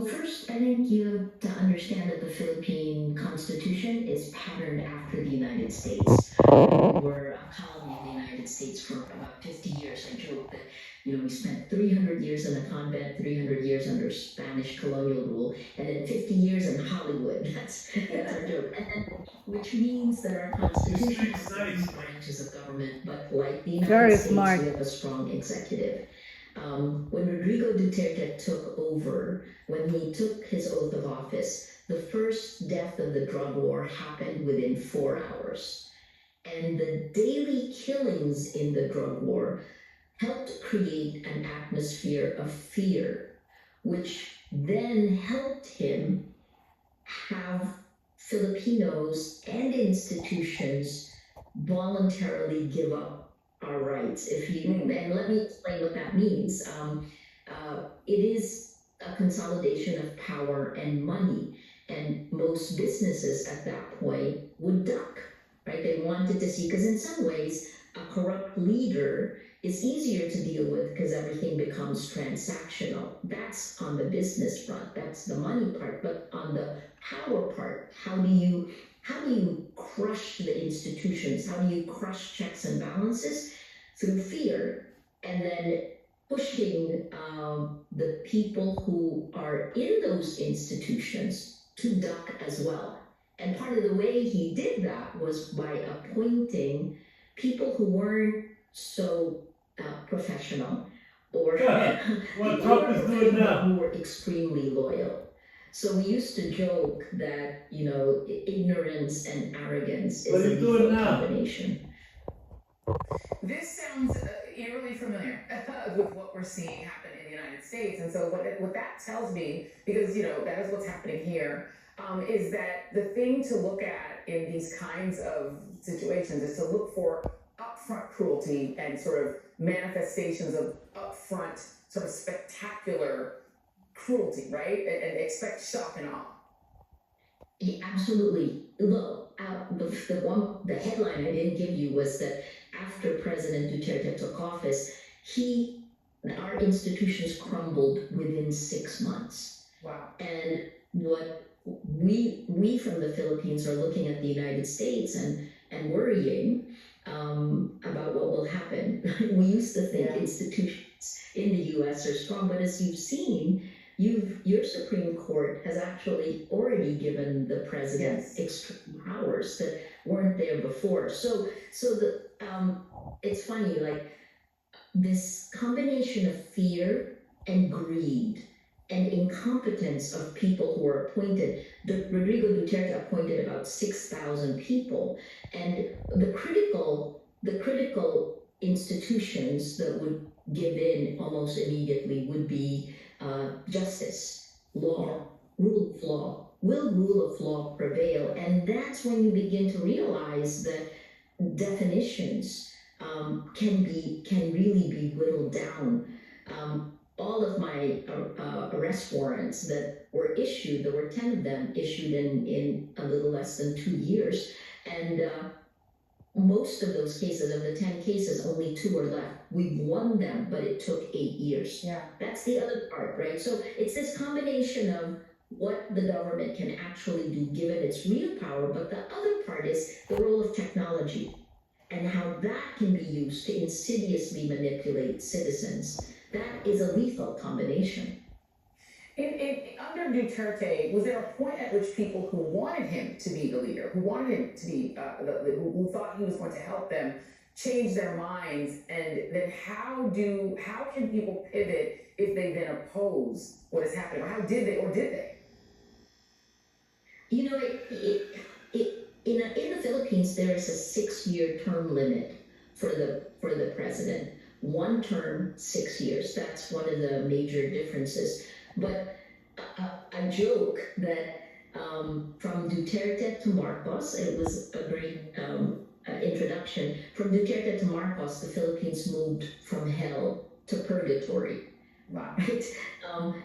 first, I think you have to understand that the Philippine Constitution is patterned after the United States. We were a colony of the United States for about 50 years. I joke that, we spent 300 years in a convent, 300 years under Spanish colonial rule, and then 50 years in Hollywood. That's our joke. And then, which means that our Constitution has different branches of government, but like the United Very States, smart. we have a strong executive. When Rodrigo Duterte took over, when he took his oath of office, the first death of the drug war happened within 4 hours. And the daily killings in the drug war helped create an atmosphere of fear, which then helped him have Filipinos and institutions voluntarily give up our rights. And let me explain what that means. It is a consolidation of power and money, and most businesses at that point would duck, right? They wanted to see, because in some ways, a corrupt leader is easier to deal with because everything becomes transactional. That's on the business front, that's the money part. But on the power part, how do you crush the institutions? How do you crush checks and balances? Through fear, and then pushing the people who are in those institutions to duck as well. And part of the way he did that was by appointing people who weren't so professional, or what Trump is doing now, who were extremely loyal. So we used to joke that, ignorance and arrogance is a lethal combination. This sounds eerily familiar with what we're seeing happen in the United States. And so what that tells me, because, that is what's happening here, is that the thing to look at in these kinds of situations is to look for upfront cruelty and sort of manifestations of upfront sort of spectacular cruelty, right? And expect shock and awe. Yeah, absolutely. Look, the headline I didn't give you was that after President Duterte took office, our institutions crumbled within 6 months. Wow. And what we from the Philippines are looking at the United States and worrying about what will happen. We used to think institutions in the U.S. are strong, but as you've seen, your Supreme Court has actually already given the president extreme powers that weren't there before. So it's funny, like this combination of fear and greed and incompetence of people who are appointed. Rodrigo Duterte appointed about 6,000 people, and the critical institutions that would give in almost immediately would be justice, law, rule of law. Will rule of law prevail? And that's when you begin to realize that definitions can really be whittled down. All of my arrest warrants that were issued, there were 10 of them issued in a little less than 2 years. And most of those cases, of the 10 cases, only 2 are left. We've won them, but it took 8 years. Yeah. That's the other part, right? So it's this combination of what the government can actually do given its real power, but the other part is the role of technology and how that can be used to insidiously manipulate citizens. That is a lethal combination. Under Duterte, was there a point at which people who wanted him to be the leader, who wanted him to be, who thought he was going to help them, change their minds? And then how can people pivot if they then oppose what is happening? Or how did they, or did they? In the Philippines, there is a 6-year term limit for the president. 1 term, 6 years. That's one of the major differences. But I joke that from Duterte to Marcos, it was a great introduction. From Duterte to Marcos, the Philippines moved from hell to purgatory. Wow. Right?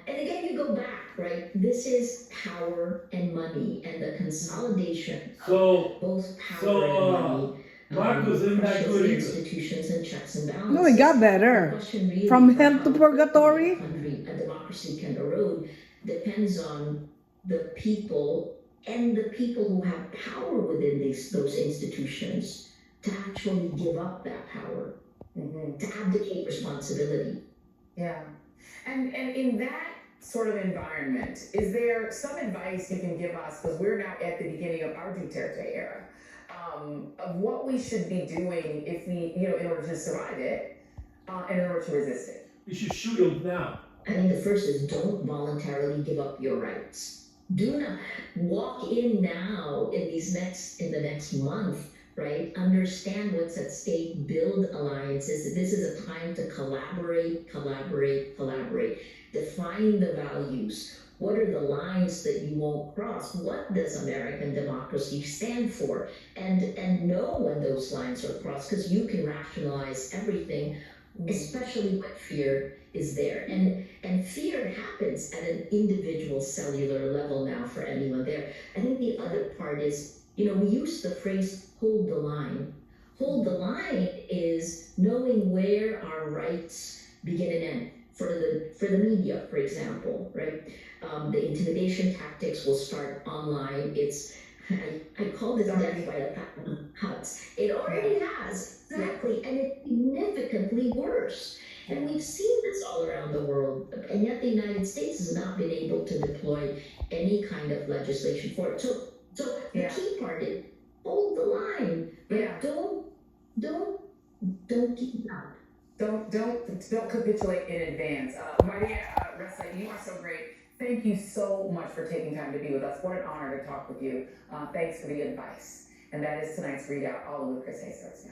And again, you go back, right? This is power and money and the consolidation of both power and money. Marcos isn't that good institutions and checks and balances. No, it got better. The question really From is hell to how purgatory? a democracy can erode. depends on the people and the people who have power within those institutions to actually give up that power, to abdicate responsibility. Yeah. And in that sort of environment, is there some advice you can give us, because we're now at the beginning of our Duterte era, of what we should be doing if we, in order to survive it, and in order to resist it? You should shoot him now. I think the first is don't voluntarily give up your rights. Do not walk in now in the next month, right? Understand what's at stake, build alliances. This is a time to collaborate. Define the values. What are the lines that you won't cross? What does American democracy stand for? And know when those lines are crossed, because you can rationalize everything, especially when fear is there. And fear happens at an individual cellular level now for anyone there. I think the other part is, we use the phrase hold the line. Hold the line is knowing where our rights begin and end. For the media, for example, right? The intimidation tactics will start online. I call this death by a thousand cuts. It already has, exactly, and it's significantly worse. And we've seen this all around the world, and yet the United States has not been able to deploy any kind of legislation for it. So the key part is hold the line. But don't keep it up. Don't capitulate in advance. Maria Ressa, you are so great. Thank you so much for taking time to be with us. What an honor to talk with you. Thanks for the advice. And that is tonight's Readout, all with Chris Hazers.